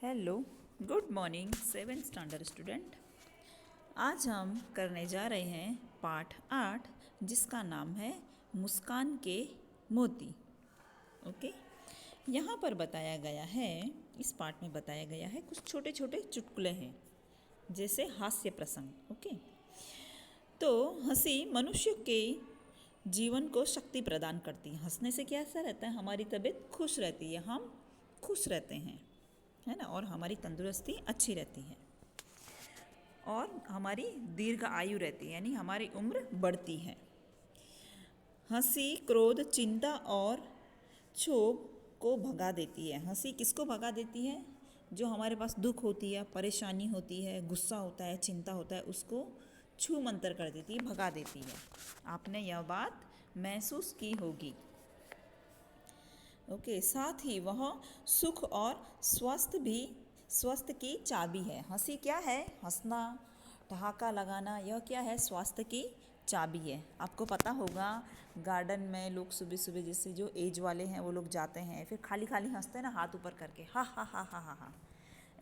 Hello, good morning seven standard student. आज हम करने जा रहे हैं पाठ 8 जिसका नाम है मुस्कान के मोती। ओके, यहाँ पर बताया गया है, इस पाठ में बताया गया है कुछ छोटे छोटे चुटकुले हैं जैसे हास्य प्रसंग। ओके, तो हंसी मनुष्य के जीवन को शक्ति प्रदान करती है। हंसने से क्या ऐसा रहता है, हमारी तबीयत खुश रहती है, हम खुश रहते हैं, है ना, और हमारी तंदुरुस्ती अच्छी रहती है और हमारी दीर्घ आयु रहती है, यानी हमारी उम्र बढ़ती है। हंसी क्रोध चिंता और क्षोभ को भगा देती है। हंसी किसको भगा देती है? जो हमारे पास दुख होती है, परेशानी होती है, गुस्सा होता है, चिंता होता है, उसको छू मंतर कर देती है, भगा देती है। आपने यह बात महसूस की होगी। ओके, साथ ही वह सुख और स्वास्थ्य की चाबी है। हंसी क्या है? हंसना, ठहाका लगाना, यह क्या है? स्वास्थ्य की चाबी है। आपको पता होगा गार्डन में लोग सुबह सुबह जैसे जो एज वाले हैं वो लोग जाते हैं, फिर खाली खाली हंसते हैं ना, हाथ ऊपर करके हा हा हा हा हा हा,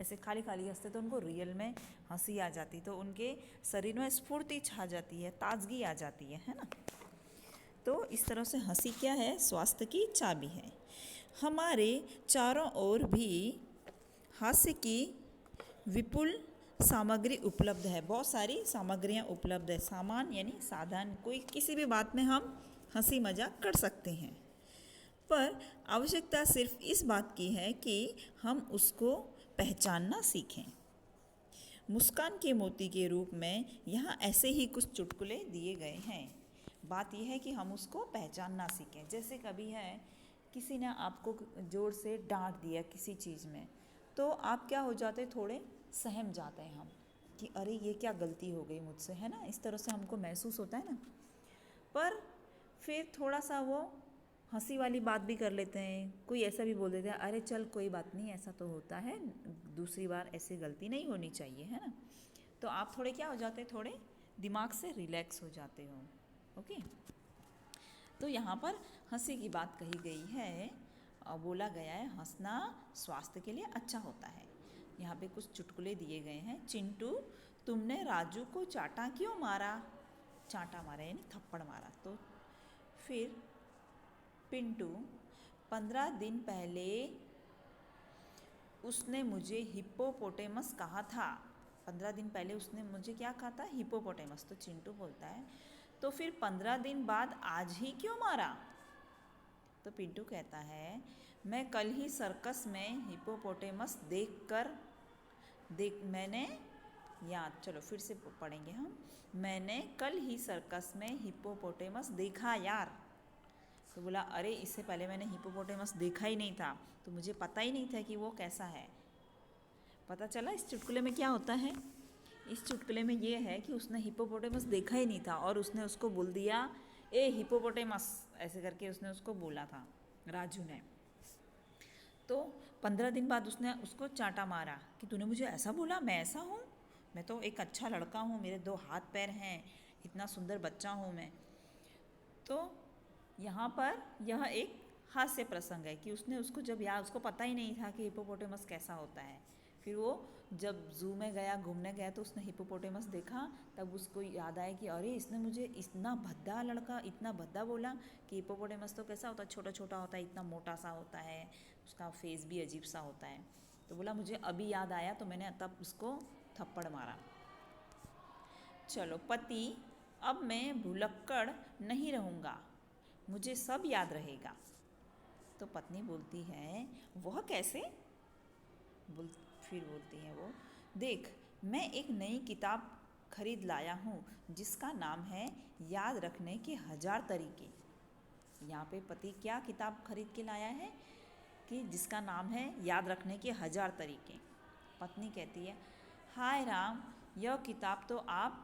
ऐसे खाली खाली हंसते तो उनको रियल में हंसी आ जाती, तो उनके शरीर में स्फूर्ति छा जाती है, ताजगी आ जाती है ना। तो इस तरह से हंसी क्या है? स्वास्थ्य की चाबी है। हमारे चारों ओर भी हास्य की विपुल सामग्री उपलब्ध है। बहुत सारी सामग्रियाँ उपलब्ध है। सामान यानी साधन, कोई किसी भी बात में हम हंसी मजाक कर सकते हैं, पर आवश्यकता सिर्फ इस बात की है कि हम उसको पहचानना सीखें। मुस्कान के मोती के रूप में यहाँ ऐसे ही कुछ चुटकुले दिए गए हैं। बात यह है कि हम उसको पहचानना सीखें। जैसे कभी है किसी ने आपको ज़ोर से डांट दिया किसी चीज़ में, तो आप क्या हो जाते, थोड़े सहम जाते हैं हम कि अरे ये क्या गलती हो गई मुझसे, है ना, इस तरह से हमको महसूस होता है ना। पर फिर थोड़ा सा वो हंसी वाली बात भी कर लेते हैं, कोई ऐसा भी बोल देते हैं अरे चल कोई बात नहीं, ऐसा तो होता है, दूसरी बार ऐसी गलती नहीं होनी चाहिए, है ना। तो आप थोड़े क्या हो जाते हैं, थोड़े दिमाग से रिलैक्स हो जाते हो। ओके, तो यहाँ पर हंसी की बात कही गई है और बोला गया है हंसना स्वास्थ्य के लिए अच्छा होता है। यहाँ पे कुछ चुटकुले दिए गए हैं। चिंटू, तुमने राजू को चाटा क्यों मारा? चाटा मारा यानी थप्पड़ मारा। तो फिर पिंटू, 15 दिन पहले उसने मुझे हिप्पोपोटेमस कहा था। 15 दिन पहले उसने मुझे क्या कहा था? हिप्पोपोटेमस। तो चिंटू बोलता है तो फिर 15 दिन बाद आज ही क्यों मारा? तो पिंटू कहता है मैं कल ही सर्कस में हिप्पोपोटेमस मैंने याद, चलो फिर से पढ़ेंगे हम। मैंने कल ही सर्कस में हिप्पोपोटेमस देखा यार। तो बोला अरे इससे पहले मैंने हिप्पोपोटेमस देखा ही नहीं था, तो मुझे पता ही नहीं था कि वो कैसा है। पता चला इस चुटकुले में क्या होता है? इस चुटकुले में ये है कि उसने हिप्पोपोटेमस देखा ही नहीं था और उसने उसको बोल दिया ए हिप्पोपोटेमस, ऐसे करके उसने उसको बोला था राजू ने। तो 15 दिन बाद उसने उसको चांटा मारा कि तूने मुझे ऐसा बोला, मैं ऐसा हूँ, मैं तो एक अच्छा लड़का हूँ, मेरे 2 हाथ पैर हैं, इतना सुंदर बच्चा हूँ मैं। तो यहाँ पर यह एक हास्य प्रसंग है कि उसने उसको जब याद, उसको पता ही नहीं था कि हिप्पोपोटेमस कैसा होता है। फिर वो जब ज़ू में गया, घूमने गया, तो उसने हिप्पोपोटेमस देखा, तब उसको याद आया कि अरे इसने मुझे इतना भद्दा लड़का, इतना भद्दा बोला कि हिप्पोपोटेमस तो कैसा होता है, छोटा छोटा होता है, इतना मोटा सा होता है, उसका फेस भी अजीब सा होता है। तो बोला मुझे अभी याद आया, तो मैंने तब उसको थप्पड़ मारा। चलो, पति, अब मैं भुलक्कड़ नहीं रहूँगा, मुझे सब याद रहेगा। तो पत्नी बोलती है वह कैसे? फिर बोलती है वो, देख मैं एक नई किताब खरीद लाया हूँ जिसका नाम है याद रखने के 1000 तरीके। यहाँ पे पति क्या किताब खरीद के लाया है कि जिसका नाम है याद रखने के 1000 तरीके। पत्नी कहती है हाय राम, यह किताब तो आप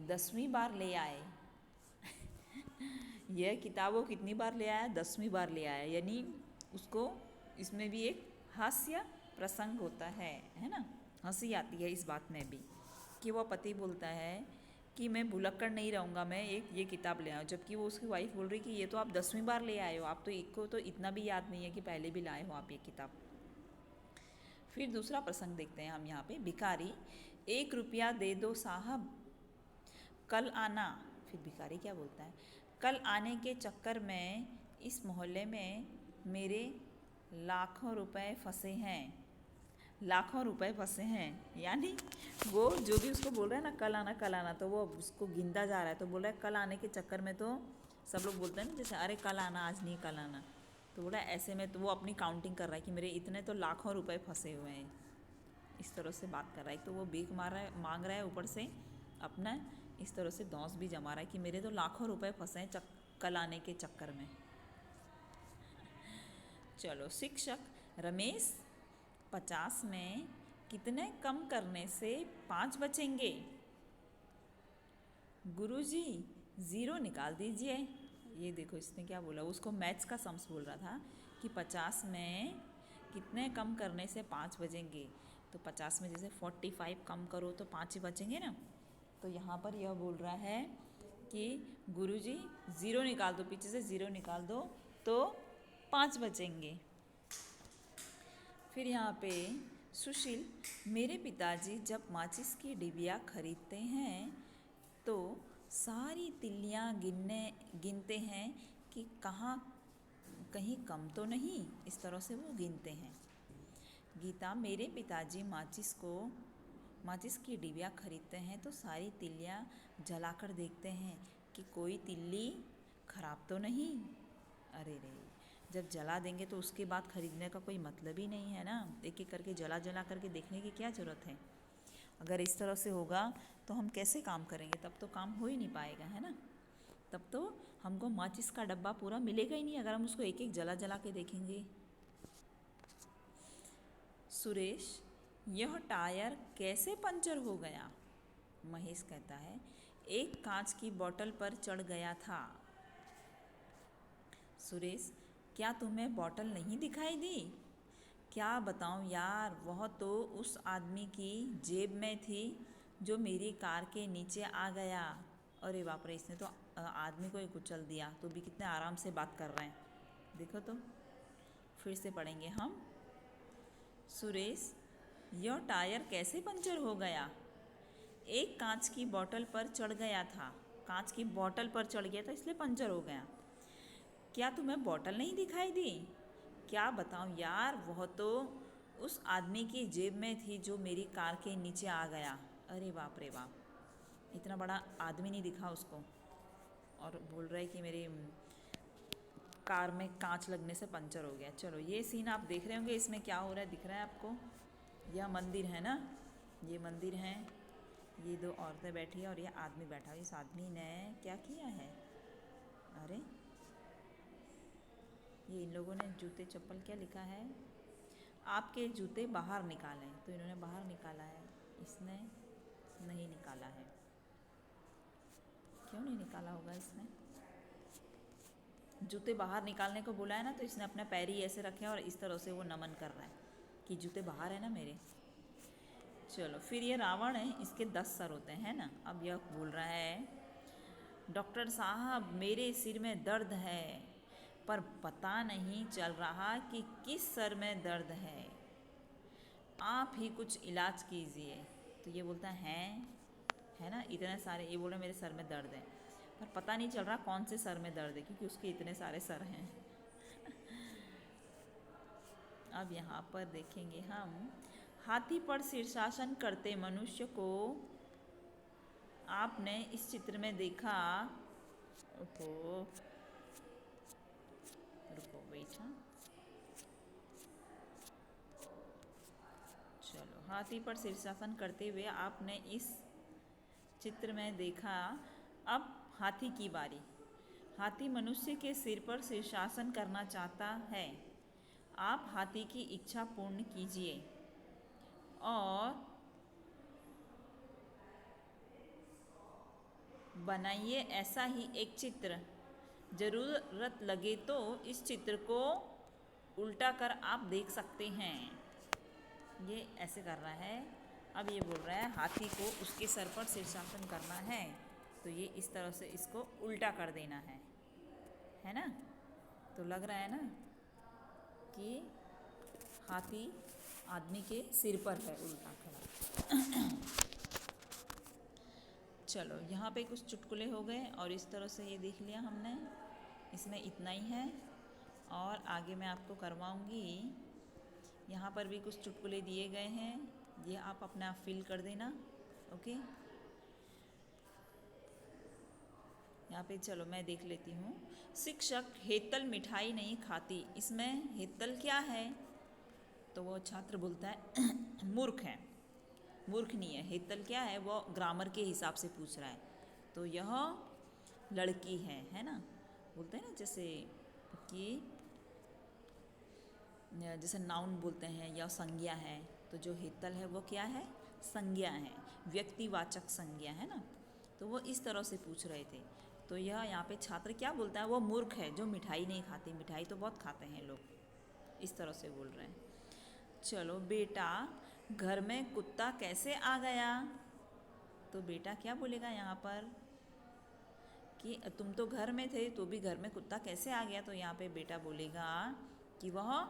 10वीं बार ले आए। यह किताब वो कितनी बार ले आया? 10वीं बार ले आया, यानी उसको इसमें भी एक हास्य प्रसंग होता है ना, हंसी आती है इस बात में भी कि वह पति बोलता है कि मैं भुलक्कड़ नहीं रहूँगा, मैं एक ये किताब ले आऊँ, जबकि वो उसकी वाइफ बोल रही कि ये तो आप 10वीं बार ले आए हो, आप तो एक को तो इतना भी याद नहीं है कि पहले भी लाए हो आप ये किताब। फिर दूसरा प्रसंग देखते हैं हम यहाँ पे। भिखारी, 1 रुपया दे दो साहब, कल आना। फिर भिखारी क्या बोलता है, कल आने के चक्कर में इस मोहल्ले में मेरे लाखों रुपए फंसे हैं। लाखों रुपए फंसे हैं, यानी वो जो भी उसको बोल रहा है ना कल आना, तो वो उसको गिनता जा रहा है। तो बोल रहा है कल आने के चक्कर में, तो सब लोग बोलते हैं ना जैसे अरे कल आना, आज नहीं कल आना। तो बोला ऐसे में, तो वो अपनी काउंटिंग कर रहा है कि मेरे इतने तो लाखों रुपए फंसे हुए हैं। इस तरह से बात कर रहा है। तो वो भीख मांग रहा है, ऊपर से अपना इस तरह से दौस भी जमा रहा है कि मेरे तो लाखों रुपए फंसे हैं कल आने के चक्कर में। चलो, शिक्षक, रमेश, 50 में कितने कम करने से 5 बचेंगे? गुरुजी, 0 निकाल दीजिए। ये देखो इसने क्या बोला, उसको मैथ्स का सम्स बोल रहा था कि 50 में कितने कम करने से 5 बचेंगे। तो 50 में जैसे 45 कम करो तो 5 ही बचेंगे ना। तो यहाँ पर यह बोल रहा है कि गुरुजी 0 निकाल दो, पीछे से 0 निकाल दो तो 5 बचेंगे। फिर यहाँ पे सुशील, मेरे पिताजी जब माचिस की डिबिया खरीदते हैं तो सारी तिल्लियाँ गिनते हैं कि कहीं कम तो नहीं। इस तरह से वो गिनते हैं। गीता, मेरे पिताजी माचिस की डिबिया खरीदते हैं तो सारी तिल्लियाँ जलाकर देखते हैं कि कोई तिल्ली खराब तो नहीं। अरे रे, जब जला देंगे तो उसके बाद खरीदने का कोई मतलब ही नहीं है ना। एक एक करके जला करके देखने की क्या ज़रूरत है। अगर इस तरह से होगा तो हम कैसे काम करेंगे, तब तो काम हो ही नहीं पाएगा, है ना। तब तो हमको माचिस का डब्बा पूरा मिलेगा ही नहीं अगर हम उसको एक एक जला के देखेंगे। सुरेश, यह टायर कैसे पंचर हो गया? महेश कहता है, एक कांच की बोतल पर चढ़ गया था। सुरेश, क्या तुम्हें बोतल नहीं दिखाई दी? क्या बताऊं यार, वह तो उस आदमी की जेब में थी जो मेरी कार के नीचे आ गया। अरे बाप रे, इसने तो आदमी को ही कुचल दिया। तो भी कितने आराम से बात कर रहे हैं, देखो तो। फिर से पढ़ेंगे हम। सुरेश, यह टायर कैसे पंचर हो गया? एक कांच की बोतल पर चढ़ गया था। कांच की बोतल पर चढ़ गया था इसलिए पंचर हो गया। क्या तुम्हें बोतल नहीं दिखाई दी? क्या बताऊं यार, वह तो उस आदमी की जेब में थी जो मेरी कार के नीचे आ गया। अरे बाप रे बाप, इतना बड़ा आदमी नहीं दिखा उसको और बोल रहा है कि मेरी कार में कांच लगने से पंचर हो गया। चलो, ये सीन आप देख रहे होंगे, इसमें क्या हो रहा है दिख रहा है आपको। यह मंदिर है ना, ये मंदिर है, ये 2 औरतें बैठी है और ये आदमी बैठा है। इस आदमी ने क्या किया है, अरे ये इन लोगों ने जूते चप्पल क्या लिखा है, आपके जूते बाहर निकालें। तो इन्होंने बाहर निकाला है, इसने नहीं निकाला है। क्यों नहीं निकाला होगा इसने? जूते बाहर निकालने को बोला है ना, तो इसने अपने पैर ही ऐसे रखे हैं और इस तरह से वो नमन कर रहा है कि जूते बाहर है ना मेरे। चलो, फिर ये रावण है, इसके 10 सर होते हैं ना। अब यह बोल रहा है, डॉक्टर साहब मेरे सिर में दर्द है पर पता नहीं चल रहा कि किस सर में दर्द है, आप ही कुछ इलाज कीजिए। तो ये बोलता है ना, इतने सारे, ये बोल रहे मेरे सर में दर्द है पर पता नहीं चल रहा कौन से सर में दर्द है क्योंकि उसके इतने सारे सर हैं। अब यहाँ पर देखेंगे हम, हाथी पर शीर्षासन करते मनुष्य को आपने इस चित्र में देखा। ओहो, रुको बैठा। चलो, हाथी पर शीर्षासन करते हुए आपने इस चित्र में देखा। अब हाथी की बारी। हाथी मनुष्य के सिर पर शीर्षासन करना चाहता है। आप हाथी की इच्छा पूर्ण कीजिए और बनाइए ऐसा ही एक चित्र। ज़रूरत लगे तो इस चित्र को उल्टा कर आप देख सकते हैं। ये ऐसे कर रहा है। अब ये बोल रहा है हाथी को उसके सर पर शीर्षासन करना है, तो ये इस तरह से इसको उल्टा कर देना है ना। तो लग रहा है ना कि हाथी आदमी के सिर पर है उल्टा खड़ा। चलो यहाँ पे कुछ चुटकुले हो गए और इस तरह से ये देख लिया हमने। इसमें इतना ही है और आगे मैं आपको करवाऊँगी। यहाँ पर भी कुछ चुटकुले दिए गए हैं, ये आप अपने आप फिल कर देना। ओके, यहाँ पे चलो मैं देख लेती हूँ। शिक्षक हेतल मिठाई नहीं खाती, इसमें हेतल क्या है? तो वो छात्र बोलता है मूर्ख है। मूर्ख नहीं है, हेतल क्या है? वो ग्रामर के हिसाब से पूछ रहा है। तो यह लड़की है ना? बोलते हैं ना जैसे कि जैसे नाउन बोलते हैं या संज्ञा है, तो जो हेतल है वो क्या है? संज्ञा है, व्यक्तिवाचक संज्ञा है ना। तो वो इस तरह से पूछ रहे थे। तो यह यहाँ पे छात्र क्या बोलता है? वो मूर्ख है जो मिठाई नहीं खाती। मिठाई तो बहुत खाते हैं लोग, इस तरह से बोल रहे हैं। चलो, बेटा घर में कुत्ता कैसे आ गया? तो बेटा क्या बोलेगा यहाँ पर कि तुम तो घर में थे तो भी घर में कुत्ता कैसे आ गया? तो यहाँ पे बेटा बोलेगा कि वह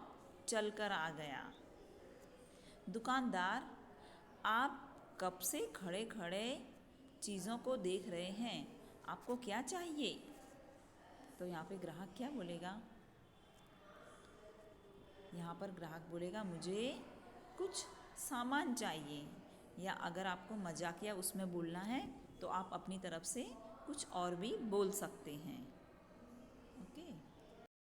चल कर आ गया। दुकानदार, आप कब से खड़े खड़े चीज़ों को देख रहे हैं, आपको क्या चाहिए? तो यहाँ पे ग्राहक क्या बोलेगा? यहाँ पर ग्राहक बोलेगा मुझे कुछ सामान चाहिए। या अगर आपको मजाकिया उसमें बोलना है तो आप अपनी तरफ से कुछ और भी बोल सकते हैं।